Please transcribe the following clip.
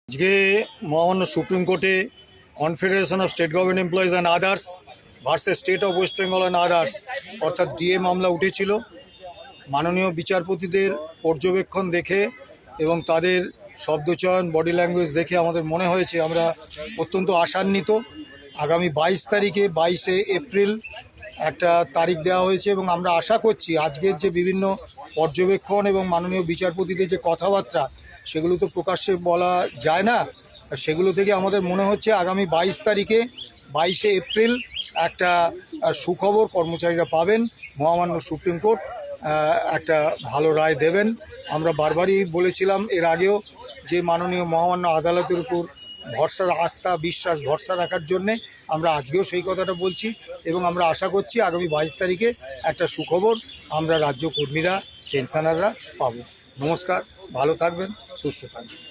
আজকে মহামান্য সুপ্রিম কোর্টে confederation of state government employees and others versus state of West Bengal and others অর্থাৎ DA মামলা উঠেছিল। মাননীয় বিচারপতিদের পর্যবেক্ষণ দেখে এবং তাদের শব্দচয়ন, বডি ল্যাঙ্গুয়েজ দেখে আমাদের মনে হয়েছে আমরা অত্যন্ত আশান্বিত। আগামী 22 তারিখে 22শে এপ্রিল একটা তারিখ দেওয়া হয়েছে এবং আমরা আশা করছি আজকের যে বিভিন্ন পর্যবেক্ষণ এবং মাননীয় বিচারপতিদের যে কথাবার্তা সেগুলো তো প্রকাশ্যে বলা যায় না, সেগুলো থেকে আমাদের মনে হচ্ছে আগামী 22 তারিখে 22শে এপ্রিল একটা সুখবর কর্মচারীরা পাবেন। মহামান্য সুপ্রিম কোর্ট একটা ভালো রায় দেবেন। আমরা বারবারই বলেছিলাম এর আগেও যে মাননীয় মহামান্য আদালতের উপর ভরসার আস্থা, বিশ্বাস, ভরসা রাখার জন্যে আমরা আজকেও সেই কথাটা বলছি এবং আমরা আশা করছি আগামী 22 তারিখে একটা সুখবর আমরা রাজ্য কর্মীরা, পেনশনাররা পাবো। নমস্কার, ভালো থাকবেন, সুস্থ থাকবেন।